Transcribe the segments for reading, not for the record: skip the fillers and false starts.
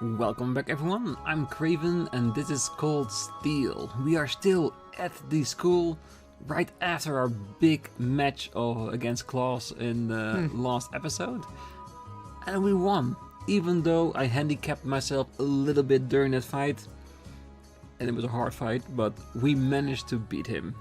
Welcome back everyone, I'm Craven and this is called Steel. We are still at the school right after our big match against Klaus in the last episode. And we won, even though I handicapped myself a little bit during that fight. And it was a hard fight, but we managed to beat him,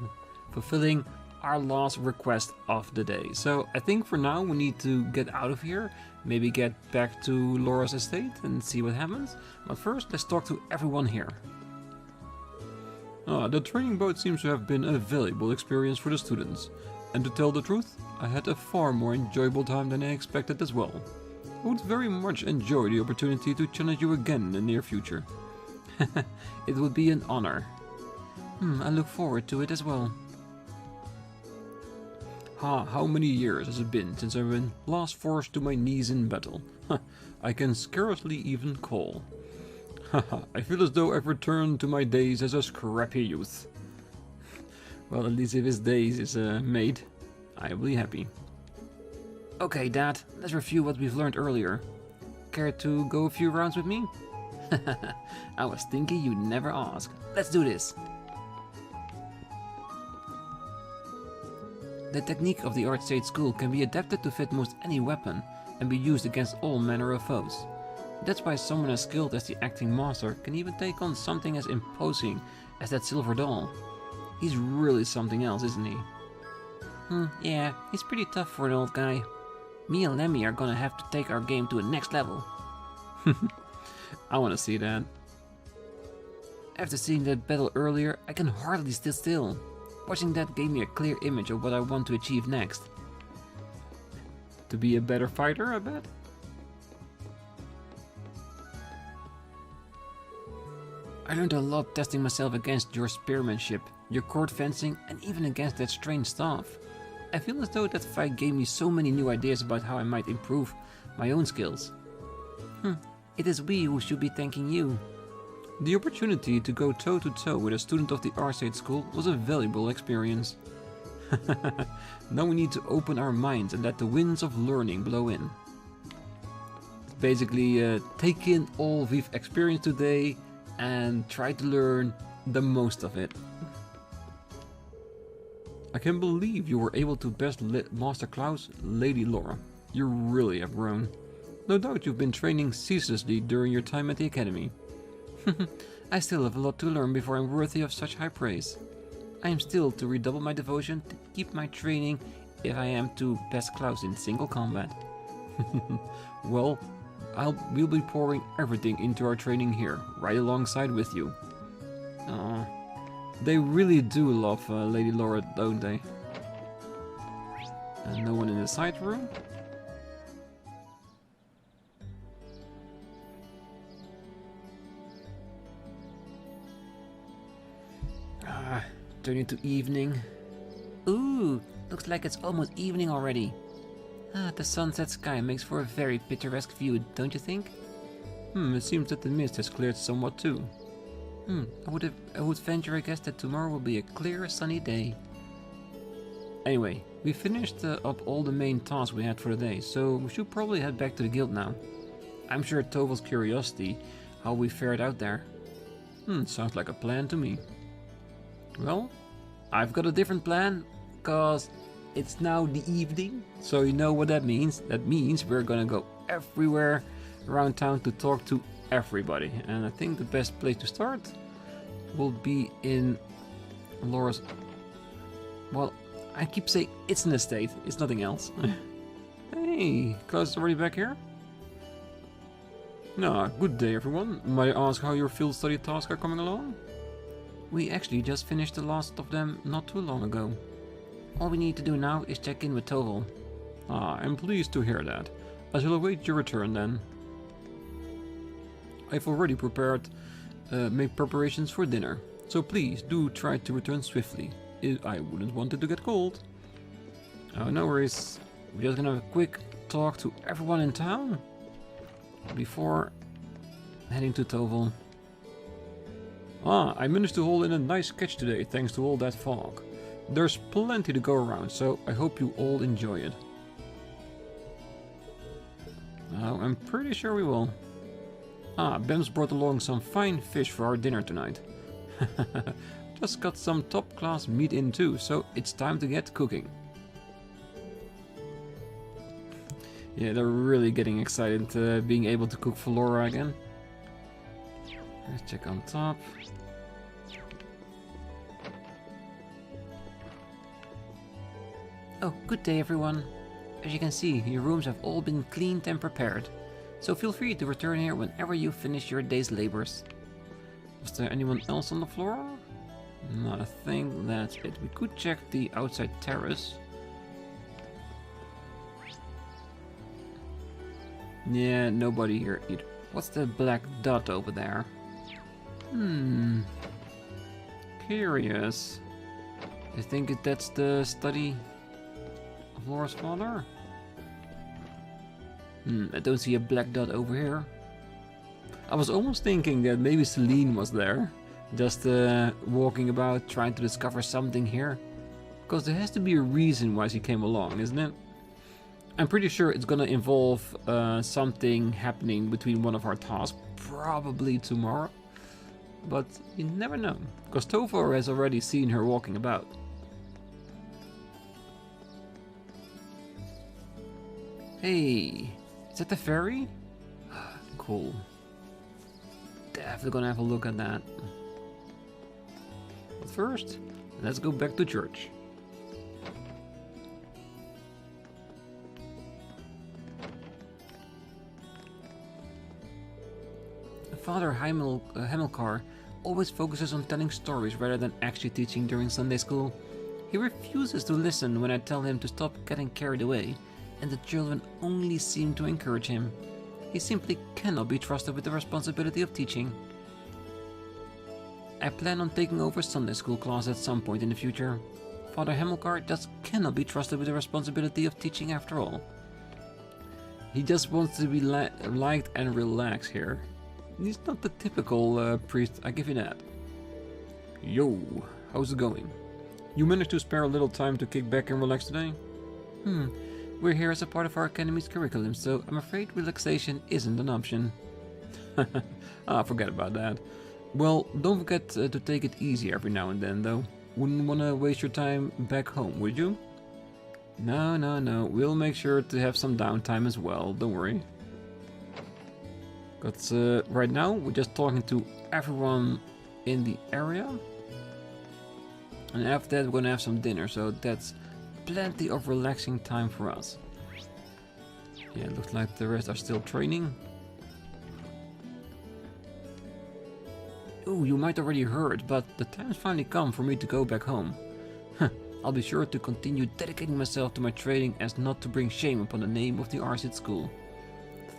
fulfilling our last request of the day. So I think for now we need to get out of here, maybe get back to Laura's estate and see what happens. But first let's talk to everyone here. The training boat seems to have been a valuable experience for the students. And to tell the truth, I had a far more enjoyable time than I expected as well. I would very much enjoy the opportunity to challenge you again in the near future. It would be an honor. I look forward to it as well. How many years has it been since I've been last forced to my knees in battle? I can scarcely even call. I feel as though I've returned to my days as a scrappy youth. Well, at least if his days is made, I will be happy. Okay, Dad, let's review what we've learned earlier. Care to go a few rounds with me? I was thinking you'd never ask. Let's do this. The technique of the Art State School can be adapted to fit most any weapon and be used against all manner of foes. That's why someone as skilled as the acting master can even take on something as imposing as that silver doll. He's really something else, isn't he? Yeah, he's pretty tough for an old guy. Me and Lemmy are gonna have to take our game to a next level. I wanna see that. After seeing that battle earlier, I can hardly stay still. Watching that gave me a clear image of what I want to achieve next. To be a better fighter, I bet? I learned a lot testing myself against your spearmanship, your court fencing, and even against that strange staff. I feel as though that fight gave me so many new ideas about how I might improve my own skills. It is we who should be thanking you. The opportunity to go toe-to-toe with a student of the Art State School was a valuable experience. Now we need to open our minds and let the winds of learning blow in. Basically, take in all we've experienced today and try to learn the most of it. I can believe you were able to best Master Klaus, Lady Laura. You really have grown. No doubt you've been training ceaselessly during your time at the Academy. I still have a lot to learn before I'm worthy of such high praise. I am still to redouble my devotion to keep my training if I am to best Klaus in single combat. Well, we'll be pouring everything into our training here, right alongside with you. They really do love Lady Laura, don't they? And no one in the side room? Turning to evening. Ooh, looks like it's almost evening already. The sunset sky makes for a very picturesque view, don't you think? It seems that the mist has cleared somewhat too. I would venture a guess that tomorrow will be a clear, sunny day. Anyway, we finished up all the main tasks we had for the day, so we should probably head back to the guild now. I'm sure Tovel's curiosity how we fared out there. Sounds like a plan to me. Well, I've got a different plan, cause it's now the evening, so you know what that means. That means we're gonna go everywhere around town to talk to everybody. And I think the best place to start will be in Laura's... Well, I keep saying it's an estate, it's nothing else. Hey, Klaus is already back here? Good day everyone. May I ask how your field study tasks are coming along? We actually just finished the last of them not too long ago. All we need to do now is check in with Tovel. I'm pleased to hear that. I shall await your return then. I've already made preparations for dinner, so please do try to return swiftly. I wouldn't want it to get cold. Oh, no worries. We're just gonna have a quick talk to everyone in town before heading to Tovel. I managed to haul in a nice catch today thanks to all that fog. There's plenty to go around, so I hope you all enjoy it. I'm pretty sure we will. Ah, Bem's brought along some fine fish for our dinner tonight. Just got some top-class meat in too, so it's time to get cooking. Yeah, they're really getting excited being able to cook for Laura again. Let's check on top. Oh, good day everyone. As you can see, your rooms have all been cleaned and prepared, so feel free to return here whenever you finish your day's labors. Was there anyone else on the floor? No, I think that's it. We could check the outside terrace. Yeah, nobody here either. What's the black dot over there? Curious. I think that's the study of Laura's father? I don't see a black dot over here. I was almost thinking that maybe Celine was there, just walking about trying to discover something here. Because there has to be a reason why she came along, isn't it? I'm pretty sure it's gonna involve something happening between one of our tasks, probably tomorrow. But you never know, because Tovar has already seen her walking about. Hey, is that the ferry? Cool. Definitely gonna have a look at that. But first, let's go back to church. Father Hamilcar always focuses on telling stories rather than actually teaching during Sunday school. He refuses to listen when I tell him to stop getting carried away, and the children only seem to encourage him. He simply cannot be trusted with the responsibility of teaching. I plan on taking over Sunday school class at some point in the future. Father Hamilcar just cannot be trusted with the responsibility of teaching after all. He just wants to be liked and relaxed here. He's not the typical priest, I give you that. Yo, how's it going? You managed to spare a little time to kick back and relax today? We're here as a part of our academy's curriculum, so I'm afraid relaxation isn't an option. Forget about that. Well, don't forget to take it easy every now and then, though. Wouldn't want to waste your time back home, would you? No, we'll make sure to have some downtime as well, don't worry. But right now, we're just talking to everyone in the area. And after that, we're gonna have some dinner, so that's plenty of relaxing time for us. Yeah, it looks like the rest are still training. Ooh, you might already heard, but the time's finally come for me to go back home. I'll be sure to continue dedicating myself to my training as not to bring shame upon the name of the RZ school.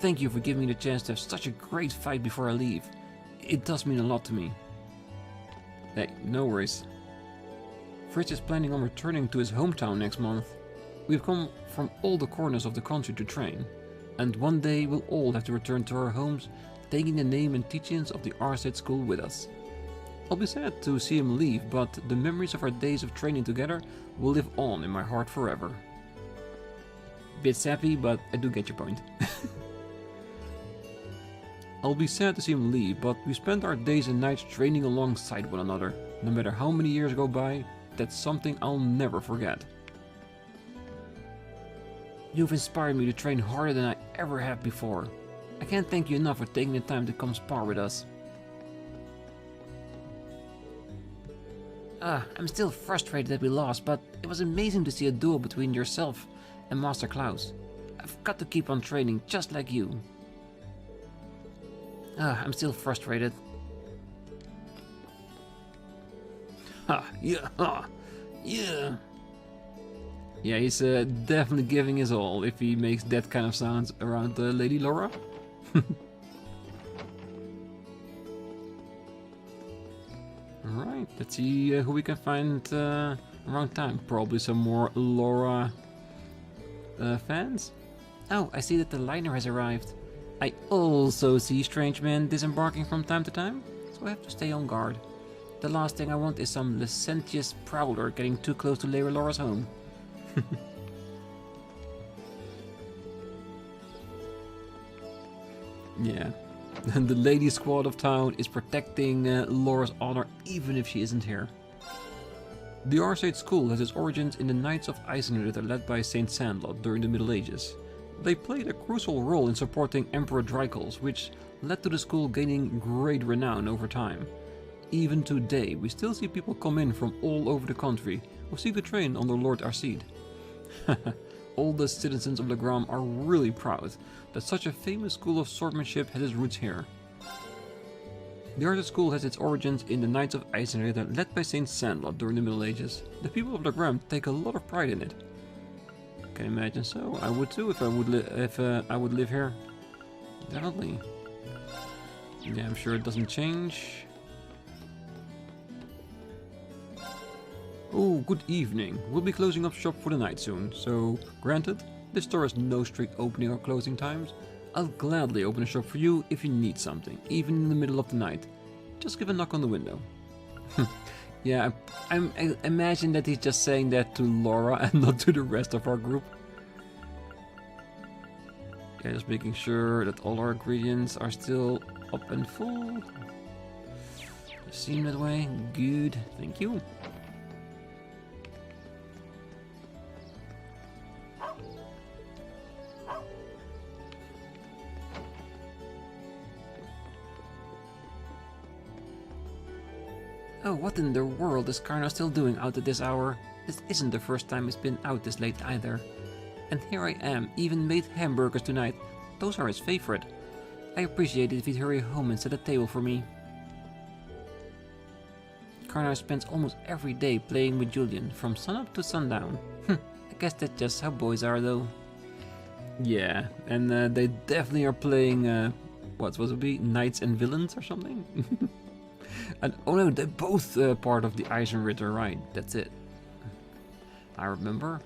Thank you for giving me the chance to have such a great fight before I leave. It does mean a lot to me. Hey, no worries. Fritz is planning on returning to his hometown next month. We've come from all the corners of the country to train, and one day we'll all have to return to our homes, taking the name and teachings of the RZ school with us. I'll be sad to see him leave, but the memories of our days of training together will live on in my heart forever. Bit sappy, but I do get your point. I'll be sad to see him leave, but we spent our days and nights training alongside one another. No matter how many years go by, that's something I'll never forget. You've inspired me to train harder than I ever have before. I can't thank you enough for taking the time to come spar with us. I'm still frustrated that we lost, but it was amazing to see a duel between yourself and Master Klaus. I've got to keep on training just like you. I'm still frustrated. Yeah. Yeah, he's definitely giving his all if he makes that kind of sounds around Lady Laura. Alright, let's see who we can find around town. Probably some more Laura fans. Oh, I see that the liner has arrived. I also see strange men disembarking from time to time, so I have to stay on guard. The last thing I want is some licentious prowler getting too close to Lady Laura's home. Yeah. And the lady squad of town is protecting Laura's honor even if she isn't here. The Arcade school has its origins in the Knights of Eisenritter led by Saint Sandlot during the Middle Ages. They played a crucial role in supporting Emperor Drykos, which led to the school gaining great renown over time. Even today, we still see people come in from all over the country who seek to train under Lord Arcide. All the citizens of Legram are really proud that such a famous school of swordsmanship has its roots here. The Arcade school has its origins in the Knights of Eisenritter led by Saint Sandlot during the Middle Ages. The people of Legram take a lot of pride in it. Can imagine so. I would too if I would live here. Definitely. Yeah, I'm sure it doesn't change. Oh, good evening. We'll be closing up shop for the night soon, so granted, this store has no strict opening or closing times. I'll gladly open a shop for you if you need something, even in the middle of the night. Just give a knock on the window. Yeah, I imagine that he's just saying that to Laura and not to the rest of our group. Yeah, just making sure that all our ingredients are still up and full. Seem that way. Good, thank you. Oh, what in the world is Karna still doing out at this hour? This isn't the first time it's been out this late either. And here I am, even made hamburgers tonight. Those are his favorite. I appreciate it if he'd hurry home and set a table for me. Karna spends almost every day playing with Julian, from sunup to sundown. I guess that's just how boys are though. Yeah, and they definitely are playing, what's supposed to be, Knights and Villains or something? And, oh no, they're both part of the Eisenritter, right? That's it. I remember.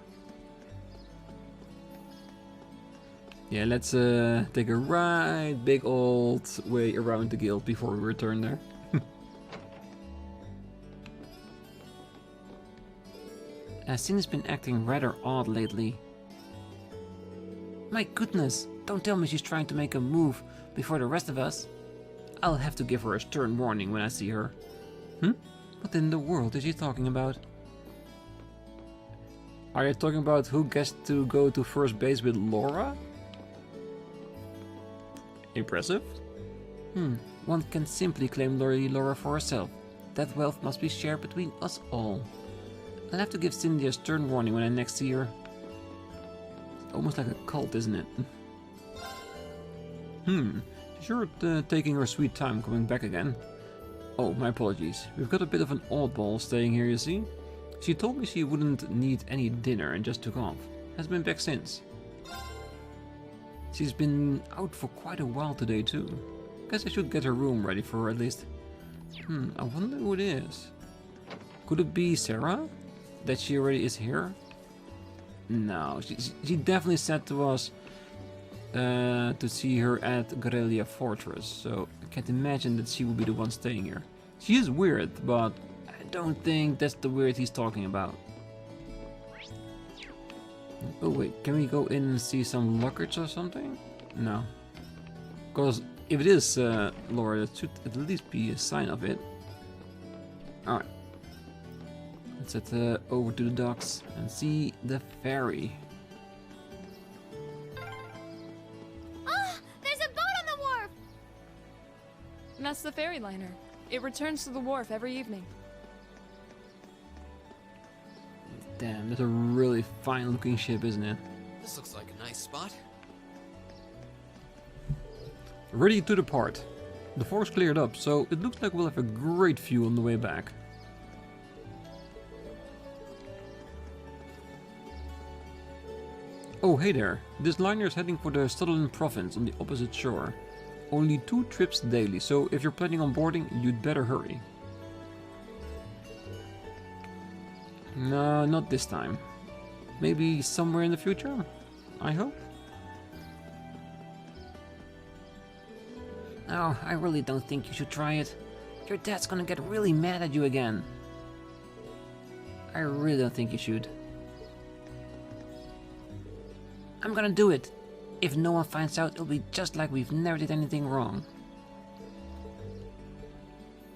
Yeah, let's take a right big old way around the guild before we return there. Sin has been acting rather odd lately. My goodness, don't tell me she's trying to make a move before the rest of us. I'll have to give her a stern warning when I see her. What in the world is she talking about? Are you talking about who gets to go to first base with Laura? Impressive. One can simply claim Laura for herself. That wealth must be shared between us all. I'll have to give Cindy a stern warning when I next see her. It's almost like a cult, isn't it? Sure, taking her sweet time coming back again. Oh, my apologies. We've got a bit of an oddball staying here, you see. She told me she wouldn't need any dinner and just took off. Has been back since. She's been out for quite a while today too. Guess I should get her room ready for her at least. I wonder who it is. Could it be Sarah? That she already is here? No, she definitely said to us to see her at Garelia Fortress, so I can't imagine that she will be the one staying here. She is weird, but I don't think that's the weird he's talking about. Oh wait, can we go in and see some lockers or something? No. Because if it is Laura, that should at least be a sign of it. Alright. Let's head over to the docks and see the ferry. There's a boat on the wharf! That's the ferry liner. It returns to the wharf every evening. Damn, that's a really fine looking ship, isn't it? This looks like a nice spot. Ready to depart. The fog's cleared up, so it looks like we'll have a great view on the way back. Oh, hey there. This liner is heading for the Sutherland province on the opposite shore. Only 2 trips daily, so if you're planning on boarding, you'd better hurry. No, not this time. Maybe somewhere in the future? I hope. Oh, I really don't think you should try it. Your dad's gonna get really mad at you again. I really don't think you should. I'm gonna do it. If no one finds out, it'll be just like we've never did anything wrong.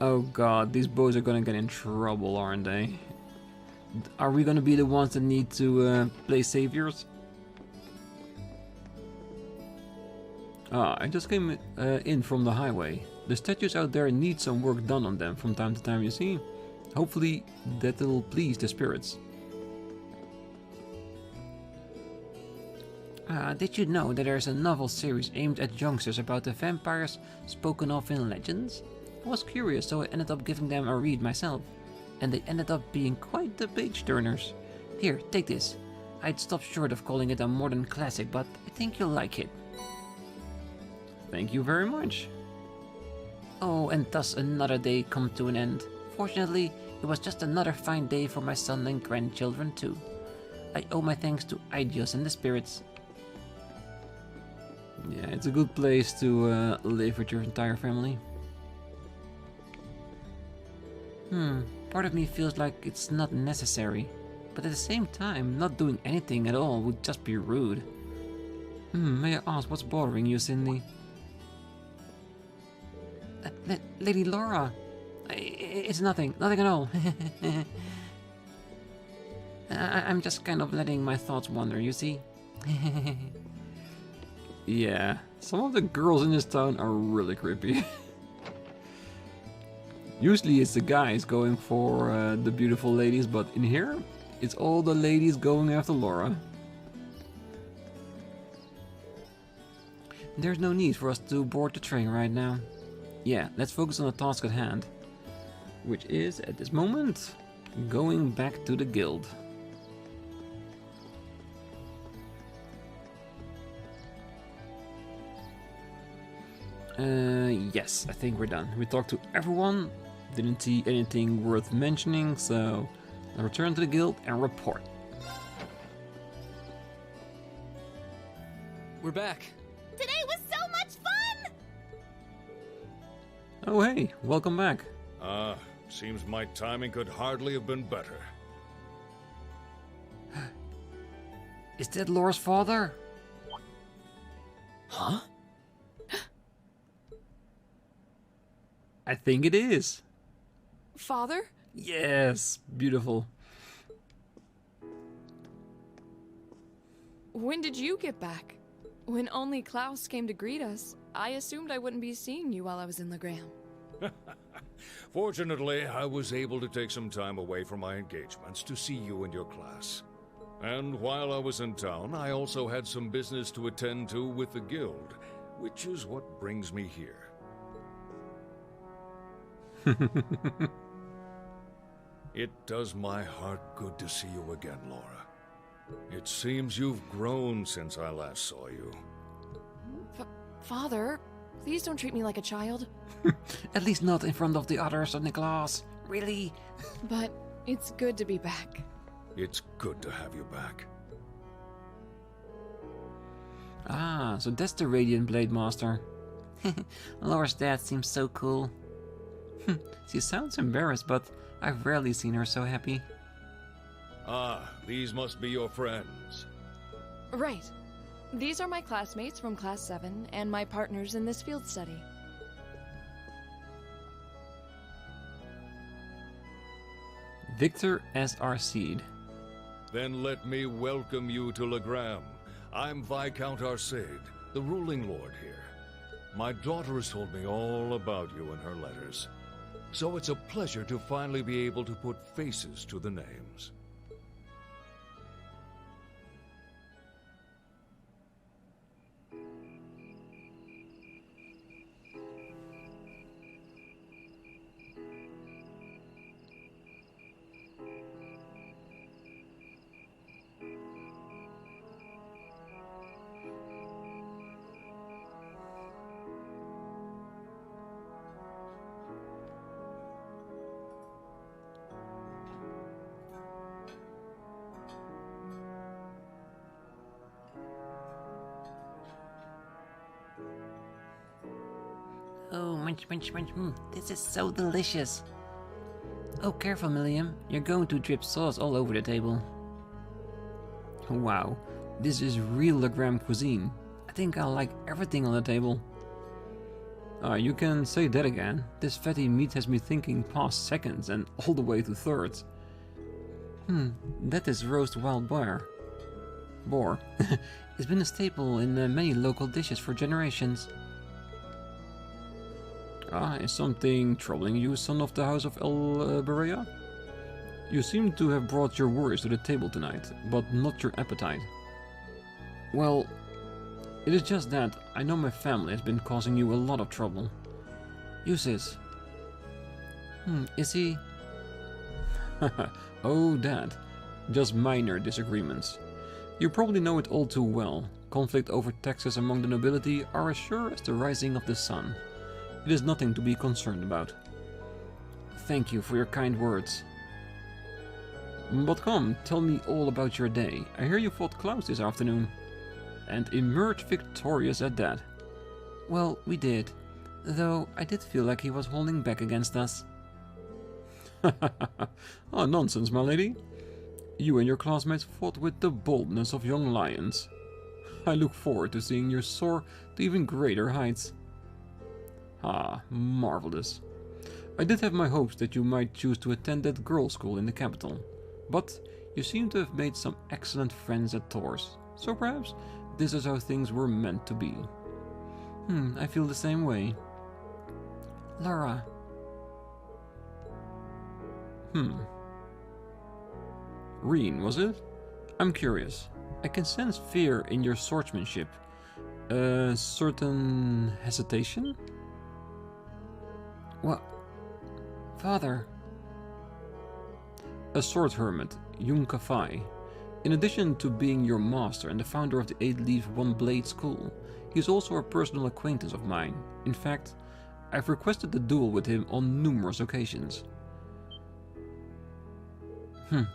Oh god, these boys are gonna get in trouble, aren't they? Are we gonna be the ones that need to play saviors? Ah, I just came in from the highway. The statues out there need some work done on them from time to time, you see? Hopefully that'll please the spirits. Did you know that there's a novel series aimed at youngsters about the vampires spoken of in legends? I was curious, so I ended up giving them a read myself. And they ended up being quite the page turners. Here, take this. I'd stop short of calling it a modern classic, but I think you'll like it. Thank you very much. Oh, and thus another day come to an end. Fortunately, it was just another fine day for my son and grandchildren too. I owe my thanks to Aidios and the spirits. Yeah, it's a good place to live with your entire family. Part of me feels like it's not necessary, but at the same time, not doing anything at all would just be rude. May I ask what's bothering you, Cindy? Lady Laura, it's nothing at all. I'm just kind of letting my thoughts wander, you see? Yeah, some of the girls in this town are really creepy. Usually it's the guys going for the beautiful ladies, but in here, it's all the ladies going after Laura. There's no need for us to board the train right now. Yeah, let's focus on the task at hand, which is, at this moment, going back to the guild. Yes, I think we're done. We talked to everyone, didn't see anything worth mentioning, so I'll return to the guild and report. We're back. Today was so much fun! Oh hey, welcome back. Seems my timing could hardly have been better. Is that Laura's father? Huh? I think it is. Father? Yes, beautiful. When did you get back? When only Klaus came to greet us, I assumed I wouldn't be seeing you while I was in Legram. Fortunately, I was able to take some time away from my engagements to see you and your class. And while I was in town, I also had some business to attend to with the guild, which is what brings me here. It does my heart good to see you again, Laura. It seems you've grown since I last saw you. Father, please don't treat me like a child. At least not in front of the others in the class. Really? But it's good to be back. It's good to have you back. Ah, so that's the Radiant Blade Master. Laura's dad seems so cool. She sounds embarrassed, but I've rarely seen her so happy. Ah, these must be your friends. Right. These are my classmates from Class 7 and my partners in this field study. Victor S.R. Seed. Then let me welcome you to Legram. I'm Viscount Arcade, the ruling lord here. My daughter has told me all about you in her letters. So it's a pleasure to finally be able to put faces to the names. Oh, munch, munch, munch. This is so delicious. Oh, careful, Milliam. You're going to drip sauce all over the table. Wow, this is real Legram cuisine. I think I like everything on the table. You can say that again. This fatty meat has me thinking past seconds and all the way to thirds. That is roast wild boar. It's been a staple in many local dishes for generations. Is something troubling you, son of the House of El Berea? You seem to have brought your worries to the table tonight, but not your appetite. Well, it is just that I know my family has been causing you a lot of trouble. Eustace. Is he... Oh, that. Just minor disagreements. You probably know it all too well. Conflict over taxes among the nobility are as sure as the rising of the sun. It is nothing to be concerned about. Thank you for your kind words. But come, tell me all about your day. I hear you fought Klaus this afternoon. And emerged victorious at that. Well, we did. Though I did feel like he was holding back against us. Oh, nonsense, my lady. You and your classmates fought with the boldness of young lions. I look forward to seeing you soar to even greater heights. Marvelous. I did have my hopes that you might choose to attend that girls' school in the capital. But you seem to have made some excellent friends at Thors. So perhaps this is how things were meant to be. I feel the same way. Laura. Rean, was it? I'm curious. I can sense fear in your swordsmanship. A certain hesitation? What? Father? A sword hermit, Yunka Fai. In addition to being your master and the founder of the 8-Leaf One-Blade School, he is also a personal acquaintance of mine. In fact, I've requested a duel with him on numerous occasions.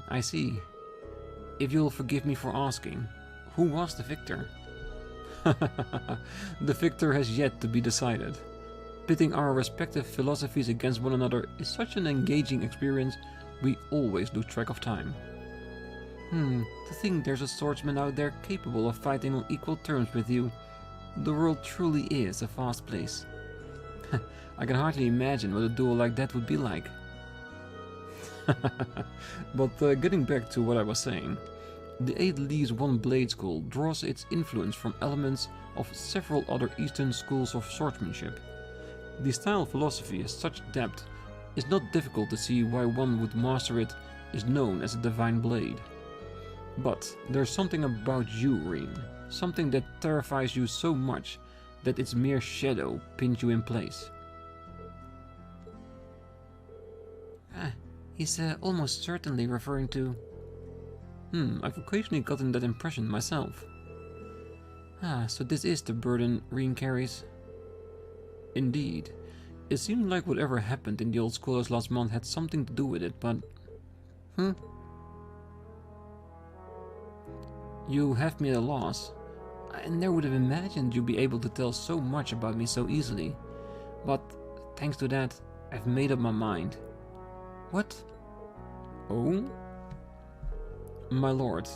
I see. If you'll forgive me for asking, who was the victor? The victor has yet to be decided. Pitting our respective philosophies against one another is such an engaging experience, we always lose track of time. To think there's a swordsman out there capable of fighting on equal terms with you. The world truly is a vast place. I can hardly imagine what a duel like that would be like. But getting back to what I was saying, the 8-Leaf One-Blade School draws its influence from elements of several other Eastern schools of swordsmanship. The style of philosophy has such depth, it's not difficult to see why one would master it is known as a divine blade. But there's something about you, Rean, something that terrifies you so much that its mere shadow pins you in place. He's almost certainly referring to... I've occasionally gotten that impression myself. So this is the burden Rean carries. Indeed. It seemed like whatever happened in the old scholars last month had something to do with it, but... You have me at a loss. I never would have imagined you'd be able to tell so much about me so easily. But, thanks to that, I've made up my mind. What? Oh? My lord,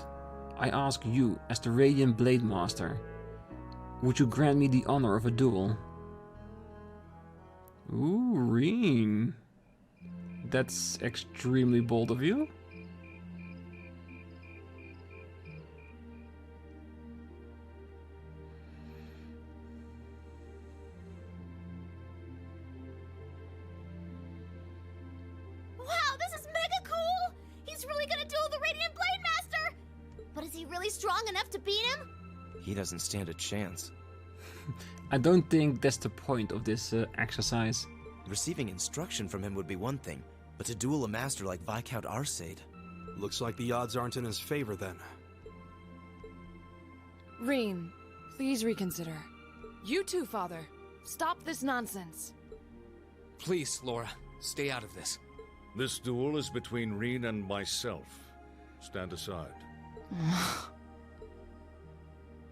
I ask you as the Radiant Blade Master, would you grant me the honor of a duel? Ooh, Rean. That's extremely bold of you. Wow, this is mega cool! He's really gonna duel the Radiant Blade Master! But is he really strong enough to beat him? He doesn't stand a chance. I don't think that's the point of this exercise. Receiving instruction from him would be one thing, but to duel a master like Viscount Arcade... Looks like the odds aren't in his favor then. Rean, please reconsider. You too, Father. Stop this nonsense. Please, Laura, stay out of this. This duel is between Rean and myself. Stand aside.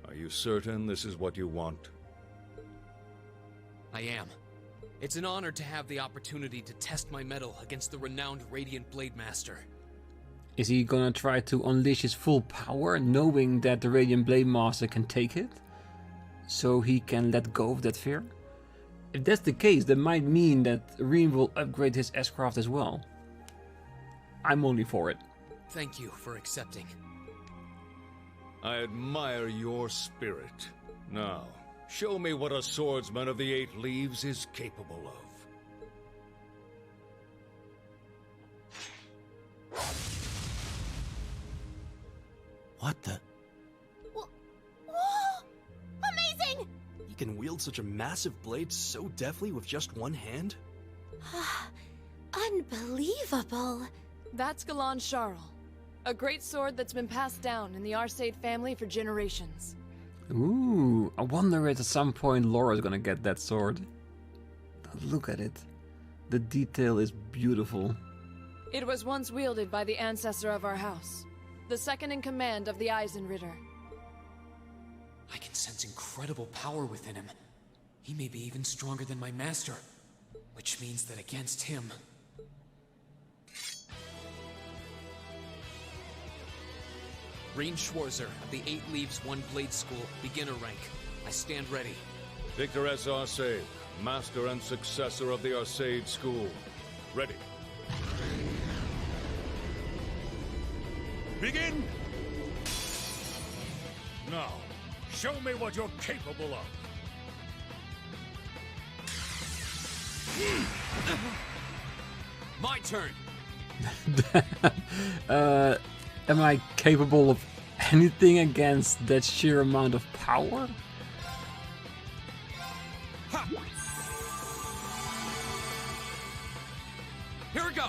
Are you certain this is what you want? I am. It's an honor to have the opportunity to test my mettle against the renowned Radiant Blade Master. Is he gonna try to unleash his full power, knowing that the Radiant Blade Master can take it? So he can let go of that fear? If that's the case, that might mean that Rean will upgrade his S-craft as well. I'm only for it. Thank you for accepting. I admire your spirit. Now, show me what a swordsman of the 8 Leaves is capable of. What the? Whoa! Amazing! He can wield such a massive blade so deftly with just one hand? Unbelievable. That's Galan Sharl, a great sword that's been passed down in the Arcade family for generations. Ooh, I wonder if at some point Laura's gonna get that sword. Look at it. The detail is beautiful. It was once wielded by the ancestor of our house, the second in command of the Eisenritter. I can sense incredible power within him. He may be even stronger than my master, which means that against him... Rean Schwarzer of the 8 Leaves 1 Blade School, beginner rank. I stand ready. Victor S. Arcade, master and successor of the Arcade School. Ready. Begin! Now, show me what you're capable of. My turn! Am I capable of anything against that sheer amount of power? Ha! Here we go!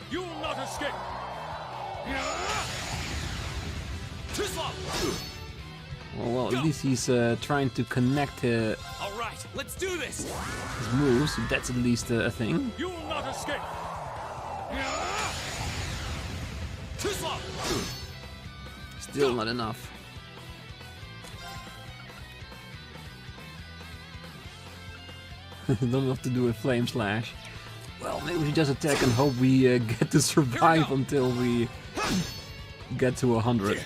You will not escape! Too slow! Well, at least he's trying to connect his All right, let's do this! moves. That's at least a thing. You will not escape! Too slow! Still not enough. Don't have to do a flame slash. Well, maybe we should just attack and hope we get to survive until we get to 100.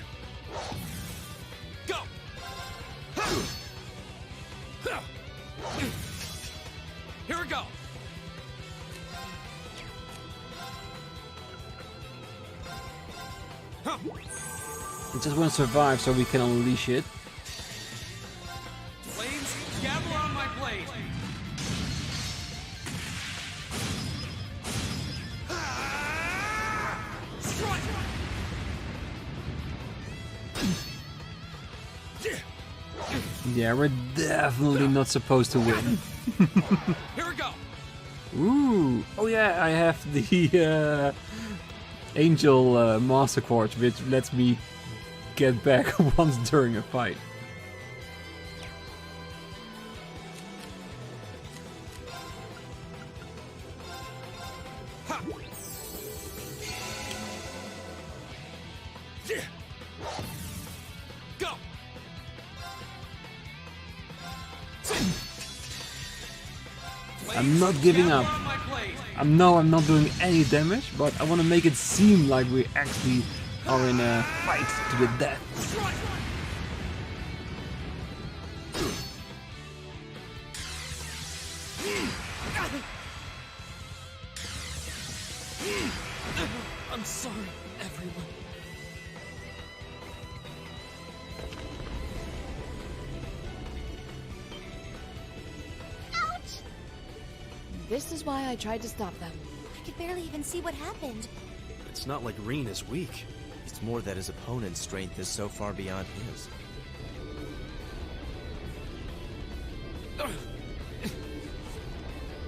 Go! Here we go! We just want to survive so we can unleash it. Flames, gather on my blade! Strike! Yeah, we're definitely not supposed to win. Here we go! Ooh, oh yeah, I have the Angel Master Quartz, which lets me get back once during a fight. Ha! Go! I'm not giving up. I'm not doing any damage, but I want to make it seem like we actually are in a fight to the death. I'm sorry, everyone. Ouch! This is why I tried to stop them. I could barely even see what happened. It's not like Rean is weak. It's more that his opponent's strength is so far beyond his.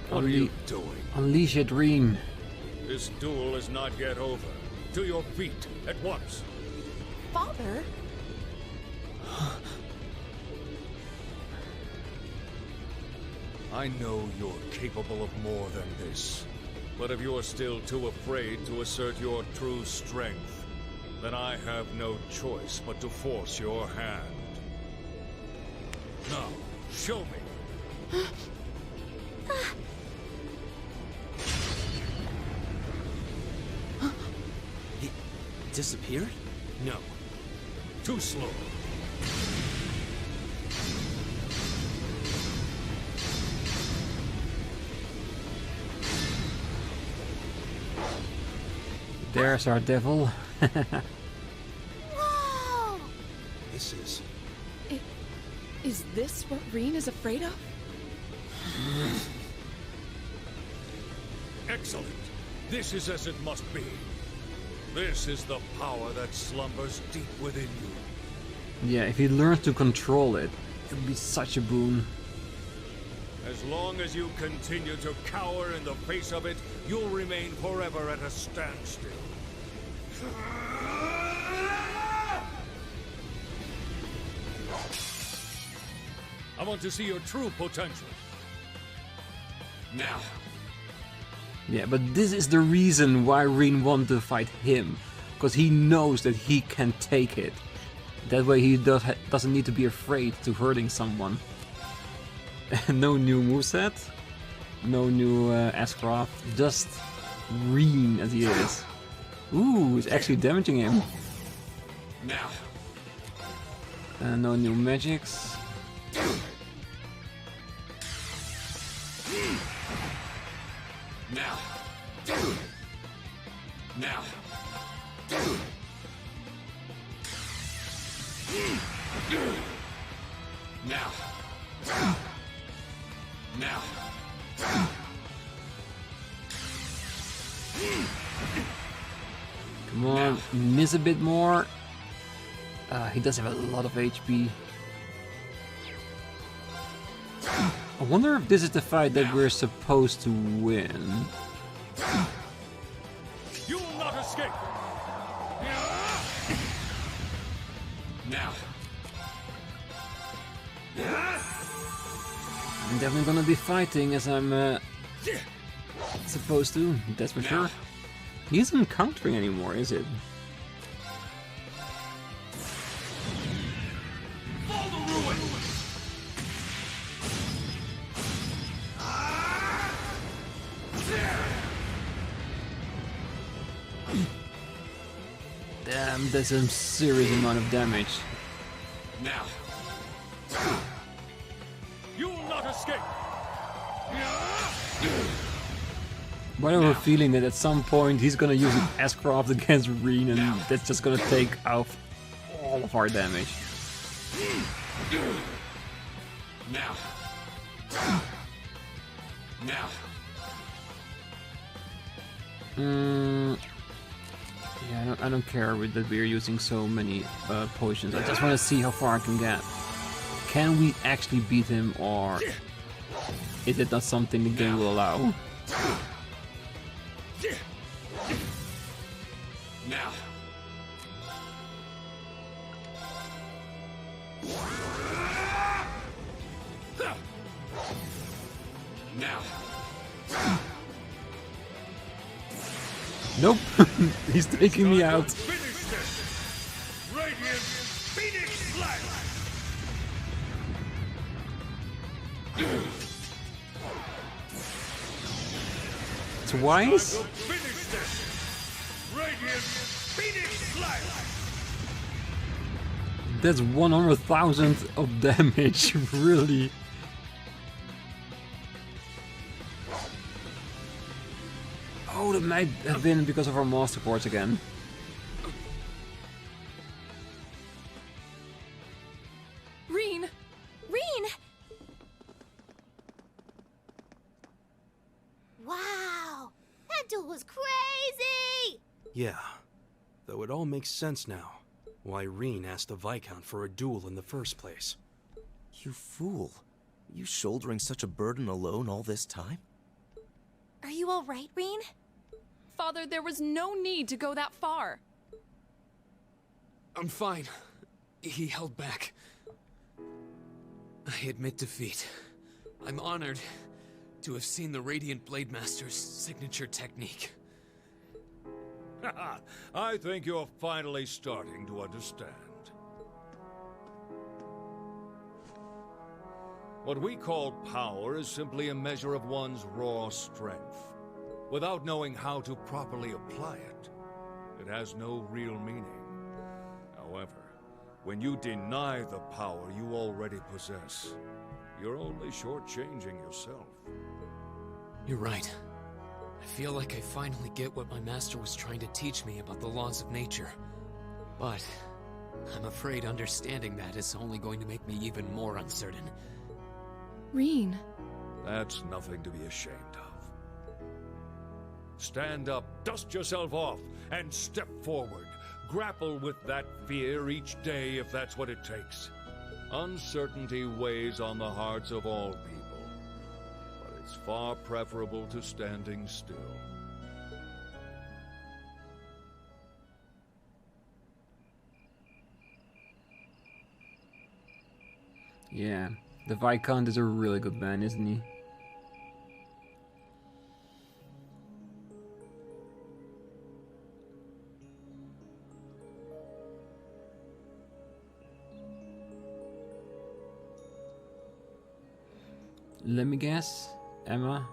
What are you doing? Unleash it, Rean. This duel is not yet over. To your feet, at once. Father? I know you're capable of more than this. But if you're still too afraid to assert your true strength, then I have no choice but to force your hand. Now, show me. He disappeared? No. Too slow. There's our devil. Whoa! This is... Is this what Rean is afraid of? Excellent. This is as it must be. This is the power that slumbers deep within you. Yeah, if he learns to control it, it would be such a boon. As long as you continue to cower in the face of it, you'll remain forever at a standstill. I want to see your true potential. Now. Yeah, but this is the reason why Rean wanted to fight him. Because he knows that he can take it. That way he doesn't need to be afraid to hurting someone. No new moveset. No new Ascroft. Just Rean as he is. Ooh, it's actually damaging him. Now. No new magics. Now. Now. Now. Now. Come on, miss a bit more. He does have a lot of HP. I wonder if this is the fight that we're supposed to win. You will not escape. Now. I'm definitely gonna be fighting as I'm supposed to, that's for sure. He isn't countering anymore, is it? Damn, that's a serious amount of damage. Now. You will not escape. But I have a feeling that at some point he's gonna use an Ascroft against Rean and that's just gonna take out all of our damage. Now. Now. Yeah, I don't care that we're using so many potions. I just want to see how far I can get. Can we actually beat him, or is it not something the game will allow? Now. Now. Nope, he's taking me out. Finish this. Radiant Phoenix Slash. Twice? Finish this. Radiant Phoenix Slash. That's 100,000 of damage, really. Oh, that might have been because of our master ports again. Rean! Rean! Wow! That duel was crazy! Yeah. Though it all makes sense now. Why Rean asked the Viscount for a duel in the first place. You fool. You shouldering such a burden alone all this time? Are you alright, Rean? Father, there was no need to go that far. I'm fine. He held back. I admit defeat. I'm honored to have seen the Radiant Blade Master's signature technique. I think you're finally starting to understand. What we call power is simply a measure of one's raw strength. Without knowing how to properly apply it, it has no real meaning. However, When you deny the power you already possess, you're only shortchanging yourself. You're right. I feel like I finally get what my master was trying to teach me about the laws of nature. But I'm afraid understanding that is only going to make me even more uncertain. Rean. That's nothing to be ashamed of. Stand up, dust yourself off, and step forward. Grapple with that fear each day if that's what it takes. Uncertainty weighs on the hearts of all people, but it's far preferable to standing still. Yeah, the Viscount is a really good man, isn't he? Let me guess, Emma.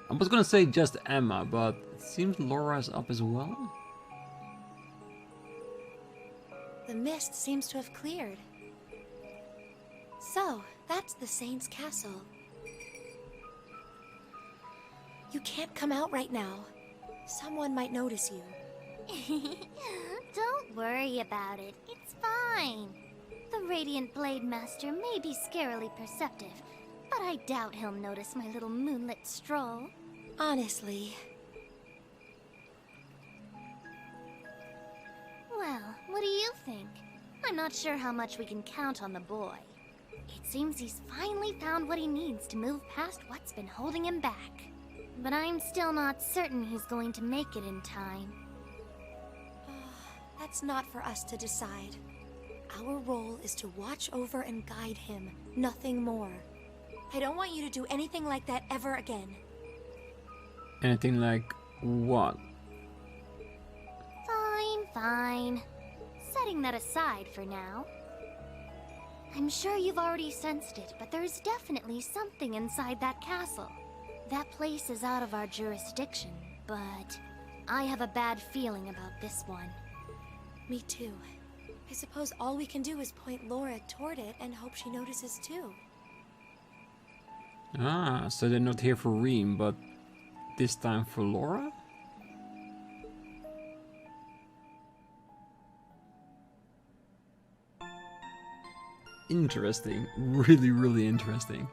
I was gonna say just Emma, but it seems Laura is up as well. The mist seems to have cleared. So, that's the Saint's castle. You can't come out right now. Someone might notice you. Don't worry about it. It's fine. The Radiant Blade Master may be scarily perceptive, but I doubt he'll notice my little moonlit stroll. Honestly. Well, what do you think? I'm not sure how much we can count on the boy. It seems he's finally found what he needs to move past what's been holding him back. But I'm still not certain he's going to make it in time. That's not for us to decide. Our role is to watch over and guide him, nothing more. I don't want you to do anything like that ever again. Anything like what? Fine. Setting that aside for now. I'm sure you've already sensed it, but there's definitely something inside that castle. That place is out of our jurisdiction, but I have a bad feeling about this one. Me too. I suppose all we can do is point Laura toward it and hope she notices too. Ah, so they're not here for Rean, but this time for Laura? Interesting. Really, really interesting.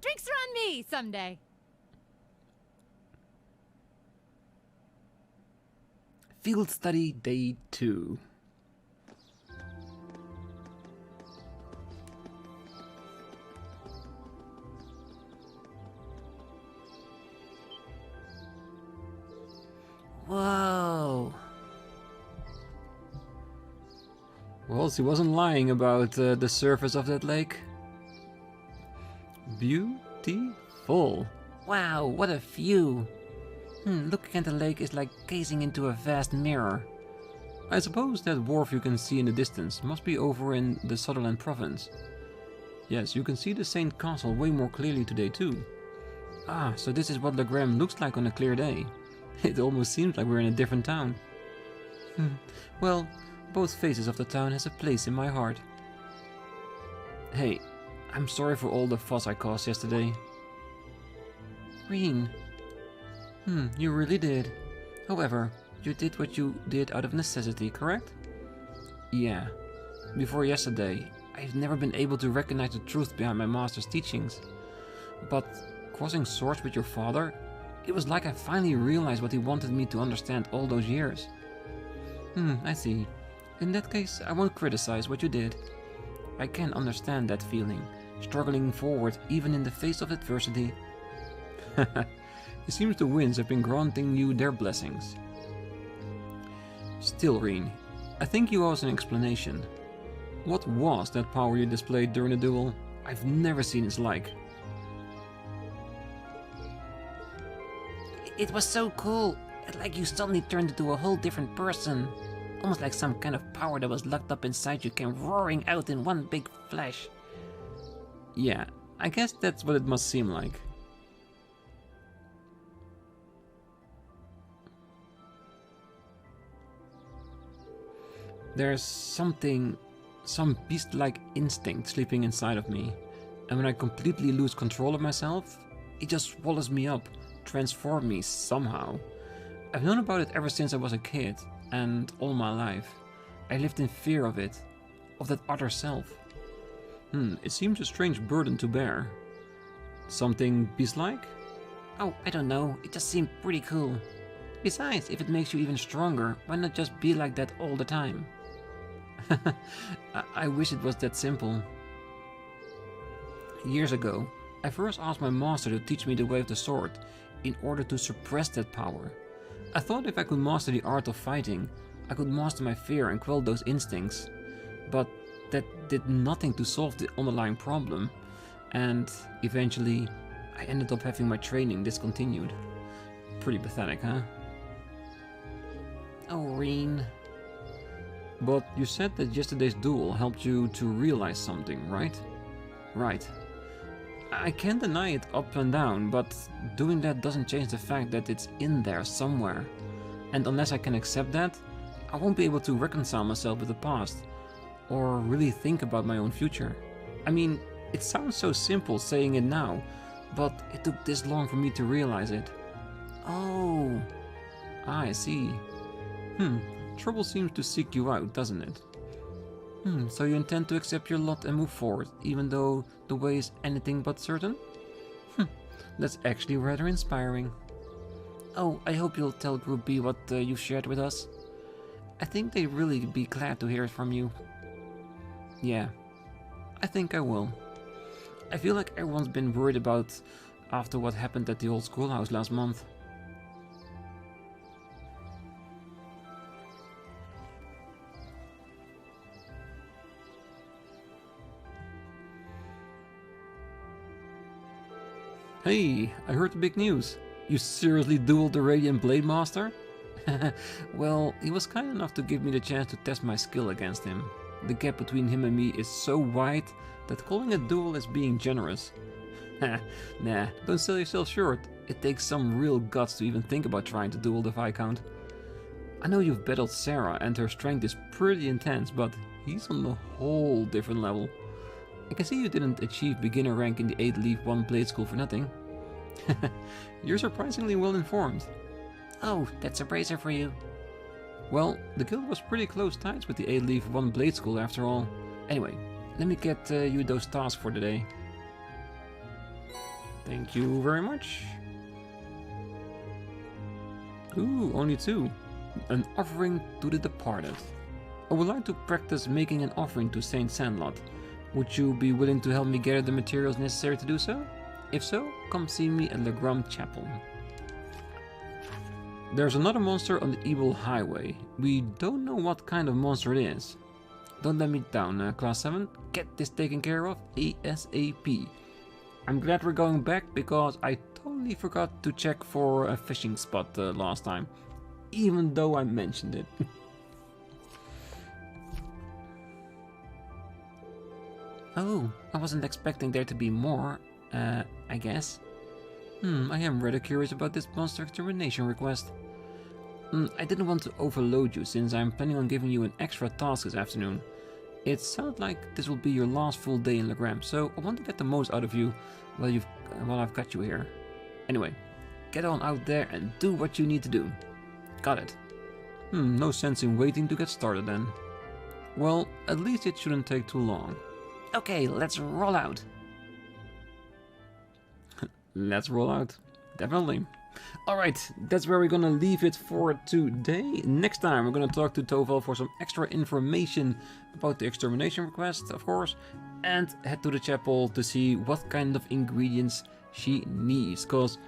Drinks are on me someday. Field Study Day 2. Whoa. Well, she wasn't lying about the surface of that lake. Beautiful. Wow, what a view. Looking at the lake is like gazing into a vast mirror. I suppose that wharf you can see in the distance must be over in the Sutherland province. Yes, you can see the Saint Castle way more clearly today too. Ah, so this is what Legram looks like on a clear day. It almost seems like we're in a different town. Well, both faces of the town has a place in my heart. Hey, I'm sorry for all the fuss I caused yesterday. Rean. You really did. However, you did what you did out of necessity, correct? Yeah. Before yesterday, I've never been able to recognize the truth behind my master's teachings. But crossing swords with your father, it was like I finally realized what he wanted me to understand all those years. I see. In that case, I won't criticize what you did. I can understand that feeling, struggling forward even in the face of adversity. It seems the winds have been granting you their blessings. Still, Rean, I think you owe us an explanation. What was that power you displayed during the duel? I've never seen its like. It was so cool. Like you suddenly turned into a whole different person. Almost like some kind of power that was locked up inside you came roaring out in one big flash. Yeah, I guess that's what it must seem like. There's some beast-like instinct sleeping inside of me, and when I completely lose control of myself, it just swallows me up, transforms me somehow. I've known about it ever since I was a kid, and all my life. I lived in fear of it, of that other self. It seems a strange burden to bear. Something beast-like? Oh, I don't know, it just seemed pretty cool. Besides, if it makes you even stronger, why not just be like that all the time? I wish it was that simple. Years ago, I first asked my master to teach me the way of the sword, in order to suppress that power. I thought if I could master the art of fighting, I could master my fear and quell those instincts. But that did nothing to solve the underlying problem, and eventually I ended up having my training discontinued. Pretty pathetic, huh? Oh, Rean. But you said that yesterday's duel helped you to realize something, right? Right. I can't deny it up and down, but doing that doesn't change the fact that it's in there somewhere. And unless I can accept that, I won't be able to reconcile myself with the past, or really think about my own future. I mean, it sounds so simple saying it now, but it took this long for me to realize it. Oh, I see. Trouble seems to seek you out, doesn't it? So you intend to accept your lot and move forward, even though the way is anything but certain? That's actually rather inspiring. Oh, I hope you'll tell Group B what you've shared with us. I think they'd really be glad to hear it from you. Yeah, I think I will. I feel like everyone's been worried about after what happened at the old schoolhouse last month. Hey, I heard the big news. You seriously dueled the Radiant Blade Master? Well, he was kind enough to give me the chance to test my skill against him. The gap between him and me is so wide that calling a duel is being generous. Nah, don't sell yourself short. It takes some real guts to even think about trying to duel the Viscount. I know you've battled Sarah and her strength is pretty intense, but he's on a whole different level. I can see you didn't achieve beginner rank in the 8 Leaf 1 Blade School for nothing. You're surprisingly well informed. Oh, that's a praiser for you. Well, the guild was pretty close ties with the 8 Leaf 1 Blade School after all. Anyway, let me get you those tasks for today. Thank you very much. Ooh, only 2. An offering to the departed. I would like to practice making an offering to Saint Sandlot. Would you be willing to help me gather the materials necessary to do so? If so, come see me at Legram Chapel. There's another monster on the Evil Highway. We don't know what kind of monster it is. Don't let me down, Class 7. Get this taken care of ASAP. I'm glad we're going back because I totally forgot to check for a fishing spot last time. Even though I mentioned it. Oh, I wasn't expecting there to be more, I guess. I am rather curious about this monster extermination request. I didn't want to overload you since I'm planning on giving you an extra task this afternoon. It sounds like this will be your last full day in Legram, so I want to get the most out of you while I've got you here. Anyway, get on out there and do what you need to do. Got it. No sense in waiting to get started then. Well, at least it shouldn't take too long. Okay, let's roll out. Let's roll out. Definitely. Alright, that's where we're gonna leave it for today. Next time we're gonna talk to Toval for some extra information about the extermination request, of course, and head to the chapel to see what kind of ingredients she needs, cause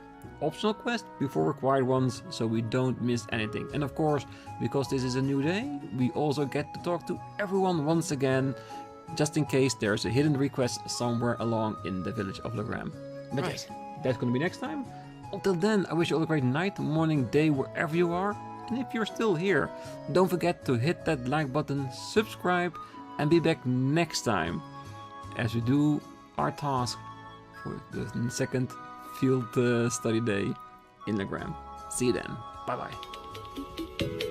optional quest before required ones, so we don't miss anything. And of course, because this is a new day, we also get to talk to everyone once again, just in case there's a hidden request somewhere along in the village of Legram. But yes, that's gonna be next time. Until then, I wish you all a great night, morning, day, wherever you are. And if you're still here, don't forget to hit that like button, subscribe, and be back next time as we do our task for the second field study day in Legram. See you then. Bye bye.